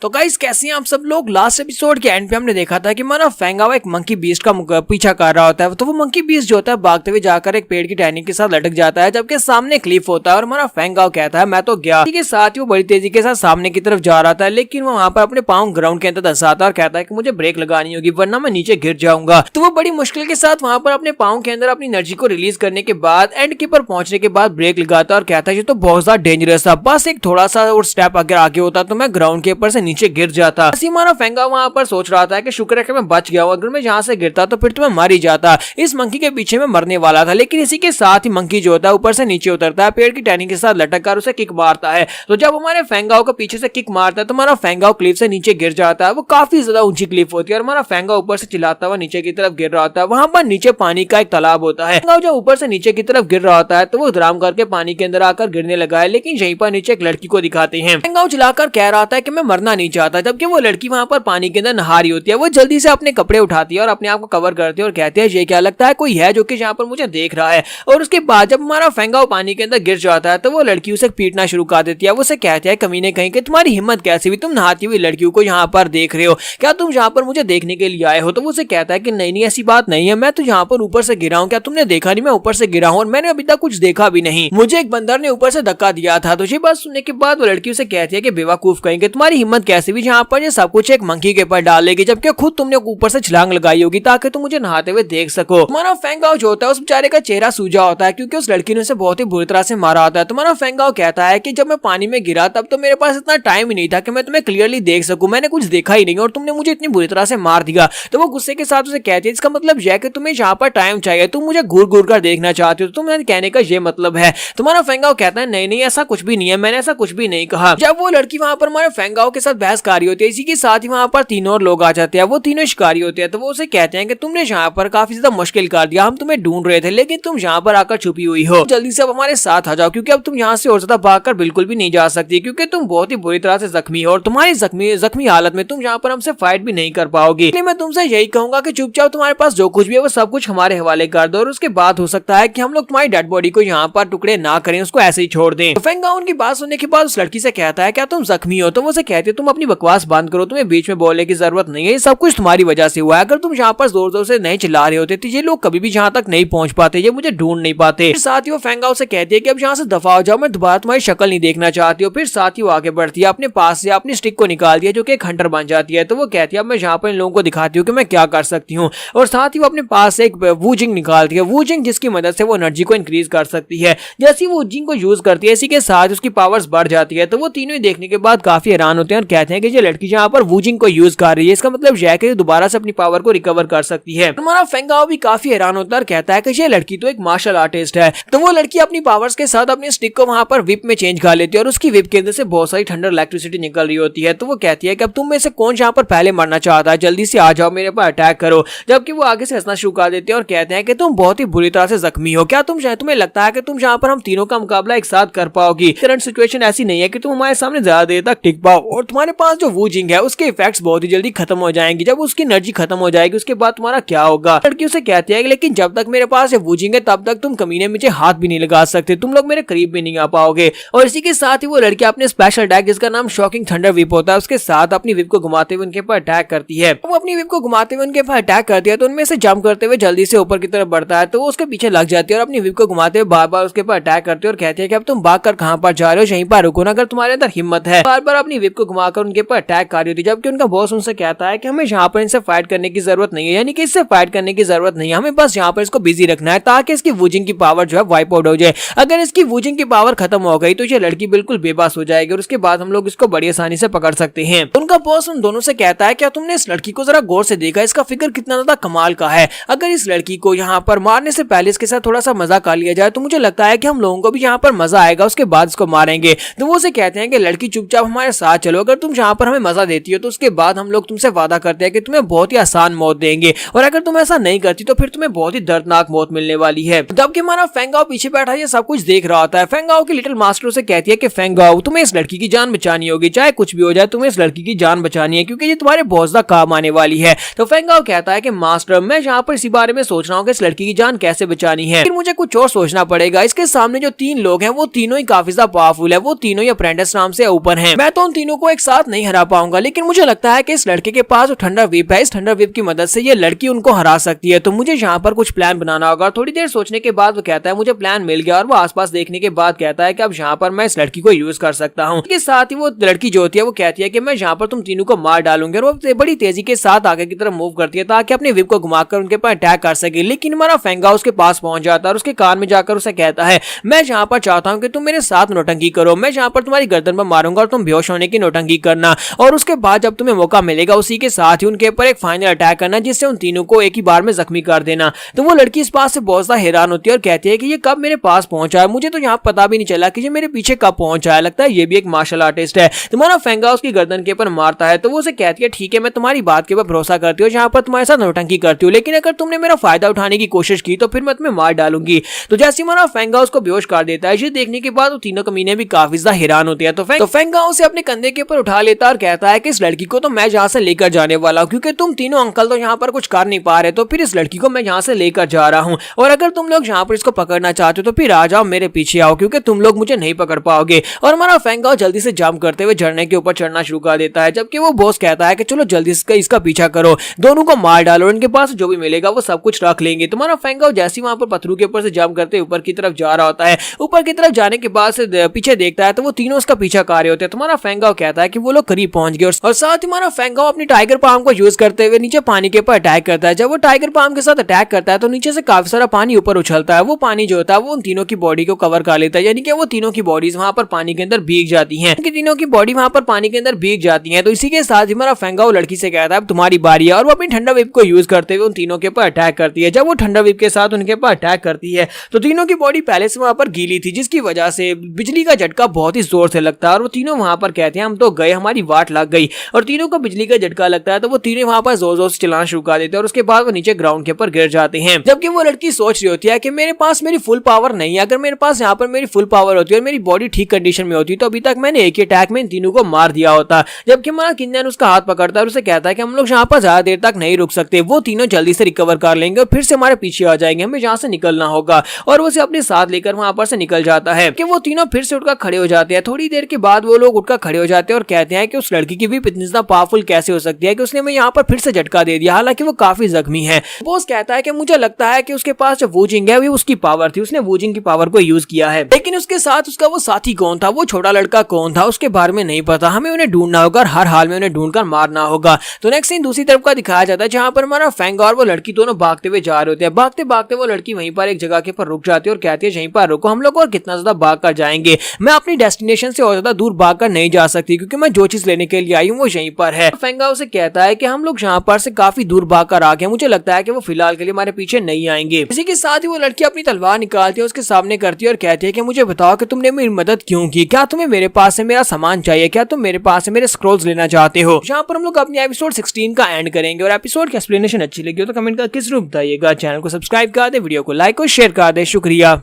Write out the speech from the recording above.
तो गाइस कैसे हैं आप सब लोग। लास्ट एपिसोड के एंड पे हमने देखा था कि माना फेंगावा एक मंकी बीस्ट का पीछा कर रहा होता है। तो वो मंकी बीस्ट जो होता है भागते हुए जाकर एक पेड़ की टहनी के साथ लटक जाता है, जबकि सामने क्लिफ होता है और हमारा फेंगावा कहता है मैं तो गया। इसी के साथ ही वो बड़ी तेजी के साथ सामने की तरफ जा रहा था, लेकिन वो वहाँ पर अपने पाँव ग्राउंड के अंदर दसाता और कहता है कि मुझे ब्रेक लगानी होगी वरना मैं नीचे गिर जाऊंगा। तो वो बड़ी मुश्किल के साथ वहाँ पर अपने पाँव के अंदर अपनी एनर्जी को रिलीज करने के बाद एंड के पर पहुंचने के बाद ब्रेक लगाता और कहता है ये तो बहुत ज्यादा डेंजरस था, बस एक थोड़ा सा और स्टेप अगर आगे होता तो मैं ग्राउंड के ऊपर से नीचे गिर जाता। हमारा फेंगा वहां पर सोच रहा था कि शुक्र है कि मैं बच गया हूं, अगर मैं यहाँ से गिरता तो फिर तो मैं मर ही जाता। इस मंकी के पीछे मैं मरने वाला था, लेकिन इसी के साथ ही मंकी जो होता है ऊपर से नीचे उतरता है, पेड़ की टहनी के साथ लटक कर उसे किक मारता है। तो जब हमारे फेंगाओ को पीछे से किक मारता है तो हमारा फेंगाओ क्लिफ से नीचे गिर जाता है। वो काफी ज्यादा ऊंची क्लिफ होती है और हमारा फेंगा ऊपर से चिल्लाता हुआ नीचे की तरफ गिर रहा होता है। वहां पर नीचे पानी का एक तालाब होता है। फेंगाओ जब ऊपर से नीचे की तरफ गिर रहा होता है तो वो धड़ाम करके पानी के अंदर आकर गिरने लगा है, लेकिन यहीं पर नीचे एक लड़की को दिखाते हैं। फेंगाओ चिल्लाकर कह रहा था कि मैं मरना नहीं चाहता, जबकि वो लड़की वहां पर पानी के अंदर नहा रही होती है। वो जल्दी से अपने कपड़े उठाती है और अपने आप को कवर करती है और कहती है ये क्या लगता है कोई है जो कि यहाँ पर मुझे देख रहा है। और उसके बाद जब हमारा फेंगाओ पानी के अंदर गिर जाता है तो वो लड़की उसे पीटना शुरू कर देती है। वो उसे कहती है कमीने कहीं कि तुम्हारी हिम्मत कैसी हुई, तुम नहाती हुई लड़कियों को यहाँ पर देख रहे हो, क्या तुम यहाँ पर मुझे देखने के लिए आए हो। तो वो उसे कहता है कि नहीं ऐसी बात नहीं है, मैं तो यहाँ पर ऊपर से गिरा हूँ, क्या तुमने देखा नहीं मैं ऊपर से गिरा हूँ और मैंने अभी तक कुछ देखा भी नहीं, मुझे एक बंदर ने ऊपर से धक्का दिया था। तो ये बात सुनने के बाद वो लड़की उसे कहती है कि बेवकूफ कहेंगे तुम्हारी हिम्मत कैसी हुई यहाँ पर ये सब कुछ एक मंकी के ऊपर डालेगी, जबकि खुद तुमने ऊपर से छलांग लगाई होगी ताकि तुम मुझे नहाते हुए देख सको। तुम्हारा फेंगाओ जो होता है उस बेचारे का चेहरा सूजा होता है क्योंकि उस लड़की ने उसे बहुत ही बुरी तरह से मारा होता है। तुम्हारा फेंगाओ कहता है कि जब मैं पानी में गिरा तब तो मेरे पास इतना टाइम ही नहीं था कि मैं तुम्हें क्लियरली देख सकूं, मैंने कुछ देखा ही नहीं और तुमने मुझे इतनी बुरी तरह से मार दिया। तो वो गुस्से के साथ उसे कहती है इसका मतलब यह कि तुम्हें यहाँ पर टाइम चाहिए, तुम मुझे घूर घूर कर देखना चाहती हो, तुम्हें कहने का ये मतलब है। तुम्हारा फेंगाओ कहता है नहीं ऐसा कुछ भी नहीं है, मैंने ऐसा कुछ भी नहीं कहा। जब वो लड़की वहां पर हमारे फेंगाओ के साथ बहस कर रही होती है, इसी के साथ ही वहां पर तीनों और लोग आ जाते हैं। वो तीनों शिकारी होते हैं। तो वो उसे कहते हैं कि तुमने यहाँ पर काफी ज्यादा मुश्किल कर दिया, हम तुम्हें ढूंढ रहे थे लेकिन तुम यहाँ पर आकर छुपी हुई हो, जल्दी से अब हमारे साथ आ जाओ क्योंकि अब तुम यहाँ से और ज्यादा भागकर बिल्कुल भी नहीं जा सकती क्योंकि तुम बहुत ही बुरी तरह से जख्मी हो और तुम्हारी जख्मी हालत में तुम यहाँ पर हमसे फाइट भी नहीं कर पाओगी। इसलिए मैं तुमसे यही कहूंगा कि चुपचाप तुम्हारे पास जो कुछ भी है वो सब कुछ हमारे हवाले कर दो और उसके बाद हो सकता है कि हम लोग तुम्हारी डेड बॉडी को यहाँ पर टुकड़े ना करें, उसको ऐसे ही छोड़ दें। तो फेंगाओ उनकी बात सुनने के बाद उस लड़की से कहता है क्या तुम जख्मी हो। तो वो उसे कहती है तुम अपनी बकवास बंद करो, तुम्हें बीच में बोलने की जरूरत नहीं है, ये सब कुछ तुम्हारी वजह से हुआ है, अगर तुम यहाँ पर जोर जोर से नहीं चिल्ला रहे होते तो ये लोग कभी भी यहाँ तक नहीं पहुंच पाते, ये मुझे ढूंढ नहीं पाते। फिर साथ ही वो फेंगाओ से कहती है कि अब यहाँ से दफा हो जाओ, मैं दोबारा तुम्हारी शक्ल नहीं देखना चाहती हूँ। फिर साथ ही वो आगे बढ़ती है, अपने पास से अपनी स्टिक को निकालती है जो कि एक हंटर बन जाती है। तो वो कहती है अब मैं यहाँ पर इन लोगों को दिखाती हूँ कि मैं क्या कर सकती हूँ और साथ ही वो अपने पास से एक वूजिंग निकालती है, वूजिंग जिसकी मदद से वो एनर्जी को इंक्रीज कर सकती है। जैसे वो वूजिंग को यूज करती है इसी के साथ उसकी पावर्स बढ़ जाती है। तो वो तीनों ही देखने के बाद काफी हैरान होते हैं और कहते हैं कि ये लड़की यहाँ पर वूजिंग को यूज कर रही है, इसका मतलब यह है कि दोबारा से अपनी पावर को रिकवर कर सकती है। हमारा फेंगाओ भी काफी हैरान होता है और कहता है कि ये लड़की तो एक मार्शल आर्टिस्ट है। तो वो लड़की अपनी पावर्स के साथ अपनी स्टिक को वहां पर विप में चेंज कर लेती है और उसकी विप के अंदर से बहुत सारी ठंडा इलेक्ट्रिसिटी निकल रही होती है। तो वो कहती है कि अब तुम में से कौन यहाँ पर पहले मरना चाहता है, जल्दी से आ जाओ मेरे पर अटैक करो। जबकि वो आगे से हंसना शुरू कर देते हैं और कहते हैं कि तुम बहुत ही बुरी तरह से जख्मी हो, क्या तुम्हें लगता है कि तुम यहाँ पर हम तीनों का मुकाबला एक साथ कर पाओगी। करंट सिचुएशन ऐसी नहीं है कि तुम हमारे सामने ज्यादा देर तक टिक पाओ और तुम्हारे पास जो वूजिंग है उसके इफेक्ट्स बहुत ही जल्दी खत्म हो जाएंगी। जब उसकी एनर्जी खत्म हो जाएगी उसके बाद तुम्हारा क्या होगा। लड़की उसे कहती है लेकिन जब तक मेरे पास ये वूजिंग है तब तक तुम कमीने मुझे हाथ भी नहीं लगा सकते, तुम लोग मेरे करीब भी नहीं आ पाओगे। और इसी के साथ ही वो लड़की अपने स्पेशल अटैक जिसका नाम शॉकिंग थंडर विप होता है उसके साथ अपनी विप को घुमाते हुए उनके ऊपर अटैक करती है। वो अपनी विप को घुमाते हुए उनके ऊपर अटैक करती है तो उनमें से जंप करते हुए जल्दी से ऊपर की तरफ बढ़ता है। तो वो उसके पीछे लग जाती है और अपनी विप को घुमाते हुए बार बार उसके ऊपर अटैक करती है और कहती है कि अब तुम भाग कर कहां पर जा रहे हो, यहीं पर रुको ना, अगर तुम्हारे अंदर हिम्मत है। बार बार अपनी विप को घुमाकर उनके ऊपर अटैक कर रही होती है, जबकि उनका बॉस उनसे कहता है कि हमें यहाँ पर इनसे फाइट करने की जरूरत नहीं है, यानी कि इससे फाइट करने की जरूरत नहीं है, हमें बस यहाँ पर इसको बिजी रखना है ताकि इसकी वूजिंग की पावर जो है वाइप आउट हो जाए। अगर इसकी वूजिंग की पावर खत्म हो गई तो ये लड़की बिल्कुल बेबस हो जाएगी और उसके बाद हम लोग इसको बड़ी आसानी से पकड़ सकते हैं। उनका बॉस उन दोनों से कहता है क्या तुमने इस लड़की को जरा गौर से देखा, इसका फिगर कितना ज्यादा कमाल का है, अगर इस लड़की को यहाँ पर मारने से पहले इसके साथ थोड़ा सा मजा कर लिया जाए तो मुझे लगता है कि हम लोगों को भी यहाँ पर मजा आएगा, उसके बाद इसको मारेंगे। तो वो उसे कहते हैं कि लड़की चुपचाप हमारे साथ चलो, अगर तुम यहाँ पर हमें मजा देती हो तो उसके बाद हम लोग तुमसे वादा करते हैं कि तुम्हें बहुत ही आसान मौत देंगे और अगर तुम ऐसा नहीं करती तो फिर तुम्हें बहुत ही दर्दनाक मौत मिलने वाली है। जबकि हमारा फेंगाओ पीछे बैठा ये सब कुछ देख रहा होता है। फेंगाओ की लिटिल मास्टर से कहती है कि फेंगाओ तुम्हें इस लड़की की जान बचानी होगी, चाहे कुछ भी हो जाए तुम्हें इस लड़की की जान बचानी है क्योंकि ये तुम्हारे बहुत ज्यादा काम आने वाली है। तो फेंगाओ कहता है कि मास्टर मैं यहाँ पर इसी बारे में सोच रहा हूँ कि इस लड़की की जान कैसे बचानी है, फिर मुझे कुछ और सोचना पड़ेगा। इसके सामने जो तीन लोग हैं वो तीनों ही काफी ज्यादा पावरफुल है, वो तीनों ही अप्रेंटिस नाम से ऊपर हैं। मैं तो उन तीनों को एक साथ नहीं हरा पाऊंगा, लेकिन मुझे लगता है कि इस लड़के के पास ठंडा व्हीप है, इस ठंडा व्हीप की मदद से ये लड़की उनको हरा सकती है। तो मुझे यहाँ पर कुछ प्लान बनाना होगा। थोड़ी देर सोचने के बाद वो कहता है मुझे प्लान मिल गया, और वो आसपास देखने के बाद कहता है कि अब यहाँ पर मैं इस लड़की को यूज कर सकता हूँ। इसके साथ ही वो लड़की जो होती है वो कहती है कि मैं यहाँ पर तुम तीनों को मार डालूंगी, और वो बड़ी तेजी के साथ आगे की तरफ मूव करती है ताकि अपने व्हीप को घुमाकर उनके पर अटैक कर सके। लेकिन हमारा फेंगा उसके पास पहुंच जाता है और उसके कान में जाकर उसे कहता है मैं यहाँ पर चाहता हूँ कि तुम मेरे साथ नौटंकी करो, मैं यहाँ पर तुम्हारी गर्दन पर मारूंगा और तुम बेहोश होने की नौटंकी करना, और उसके बाद जब तुम्हें मौका मिलेगा उसी के साथ ही उनके ऊपर एक फाइनल अटैक करना जिससे उन तीनों को एक ही बार में जख्मी कर देना। तो वो लड़की इस बात से बहुत ज्यादा हैरान होती है और कहती है कि ये कब मेरे पास पहुंचा है, मुझे तो यहाँ पता भी नहीं चला कि ये मेरे पीछे कब पहुंचा है, लगता है ये भी एक मार्शल आर्टिस्ट है। तुम्हारा फेंगा उसकी गर्दन के ऊपर मारता है तो वो उसे कहती है ठीक है मैं तुम्हारी बात के ऊपर भरोसा करती हूँ, यहाँ पर तुम्हारे साथ नौटंकी करती हूँ, लेकिन अगर तुमने मेरा फायदा उठाने की कोशिश की तो फिर मैं तुम्हें मार डालूंगी। तो जैसे हमारा फेंगा उसको बेहोश कर देता है, ये देखने के बाद वो तीनों कमीने भी काफी ज्यादा हैरान होते हैं। तो फेंगा उसे अपने कंधे के ऊपर उठा लेता है और कहता है कि इस लड़की को तो मैं यहाँ से लेकर जाने वाला हूँ, क्योंकि तुम तीनों अंकल तो यहाँ पर कुछ कर नहीं पा रहे, तो फिर इस लड़की को मैं यहाँ से लेकर जा रहा हूँ, और अगर तुम लोग यहाँ पर इसको पकड़ना चाहते हो तो फिर आ जाओ मेरे पीछे आओ, क्योंकि तुम लोग मुझे नहीं पकड़ पाओगे। और हमारा फेंगा जल्दी से जंप करते हुए झरने के ऊपर चढ़ना शुरू कर देता है, जबकि वो बॉस कहता है कि चलो जल्दी से इसका पीछा करो, दोनों को मार डालो और इनके पास जो भी मिलेगा वो सब कुछ रख लेंगे। तुम्हारा फेंगा जैसे वहां पर पत्थरों के ऊपर से जंप करते ऊपर की तरफ जा रहा होता है, ऊपर की तरफ जाने के बाद से पीछे देखता है तो वो तीनों उसका पीछा कर रहे होते हैं। तुम्हारा फेंगा कहता है कि वो लोग करीब पहुंच गए, और साथ ही हमारा फेंगा अपनी टाइगर पाम को यूज करते हुए नीचे पानी के ऊपर अटैक करता है। जब वो टाइगर पाम के साथ अटैक करता है तो नीचे से काफी सारा पानी ऊपर उछलता है, वो पानी जो होता है वो उन तीनों की बॉडी को कवर कर लेता है, यानी कि वो तीनों की बॉडीज वहां पर पानी के अंदर भीग जाती हैं, तीनों की बॉडी वहां पर पानी के अंदर भीग जाती है। तो इसी के साथ हमारा फेंगा वो लड़की से कहता है अब तुम्हारी बारी है, और वो अपनी ठंडा वेव को यूज करते हुए उन तीनों के ऊपर अटैक करती है। जब वो ठंडा वेव के साथ उनके ऊपर अटैक करती है तो तीनों की बॉडी पहले से वहां पर गीली थी, जिसकी वजह से बिजली का झटका बहुत ही जोर से लगता है, और वो तीनों वहां पर कहते हैं हम तो गए, हमारी वाट लग गई, और तीनों को बिजली का झटका लगता है। तो वो तीनों वहां पर जोर जोर से चलाना शुरू कर देते हैं, और उसके बाद वो नीचे ग्राउंड के ऊपर गिर जाते हैं। जबकि वो लड़की सोच रही होती है कि मेरे पास मेरी फुल पावर नहीं है, अगर मेरे पास यहाँ पर मेरी फुल पावर होती है और मेरी बॉडी ठीक कंडीशन में होती तो अभी तक मैंने एक ही अटैक में इन तीनों को मार दिया होता। जबकि हमारा किंजन उसका हाथ पकड़ता है और उसे कहता है कि हम लोग यहाँ पर ज्यादा देर तक नहीं रुक सकते, वो तीनों जल्दी से रिकवर कर लेंगे और फिर से हमारे पीछे आ जाएंगे, हमें यहाँ से निकलना होगा। और वो उसे अपने साथ लेकर वहां पर से निकल जाता है कि वो तीनों फिर से उठकर खड़े हो जाते हैं। थोड़ी देर के बाद वो लोग उठकर खड़े हो जाते हैं और कहते हैं कि उस लड़की की भी इतनी ज्यादा पावरफुल कैसे हो सकती है कि उसने हमें यहाँ पर फिर से झटका दे दिया, हालांकि वो काफी जख्मी है। बॉस कहता है कि मुझे लगता है कि उसके पास जो वूजिंग है वो उसकी पावर थी, उसने वूजिंग की पावर को यूज किया है, लेकिन उसके साथ उसका वो साथी कौन था, वो छोटा लड़का कौन था, उसके बारे में नहीं पता। हमें उन्हें ढूंढना होगा, हर हाल में उन्हें ढूंढकर मारना होगा। तो नेक्स्ट सीन दूसरी तरफ का दिखाया जाता है जहां पर हमारा फेंगा और वो लड़की दोनों भागते हुए जा रहे होते हैं। भागते भागते वो लड़की वहीं पर एक जगह के पर रुक जाती है और कहती है यहीं पर रुको, हम लोग और कितना ज्यादा भाग कर जाएंगे, मैं अपनी डेस्टिनेशन से और ज्यादा दूर भाग कर नहीं जा सकती, क्योंकि मैं जो चीज लेने के लिए आई हूँ वो यहीं पर है। फेंगा उसे कहता है कि हम लोग यहाँ पर से काफी दूर भाग कर आ गए, मुझे लगता है कि वो फिलहाल के लिए हमारे पीछे नहीं आएंगे। इसी के साथ ही वो लड़की अपनी तलवार निकालती है, उसके सामने करती है और कहती है कि मुझे बताओ कि तुमने मेरी मदद क्यों की, क्या तुम्हें मेरे पास से मेरा सामान चाहिए, क्या तुम मेरे पास से मेरे स्क्रोल्स लेना चाहते हो। यहाँ पर हम लोग अपनी एपिसोड 16 का एंड करेंगे, और एपिसोड की एक्सप्लेनेशन अच्छी लगी हो तो कमेंट करके जरूर बताइएगा। चैनल को सब्सक्राइब कर दे, वीडियो को लाइक और शेयर कर दे। शुक्रिया।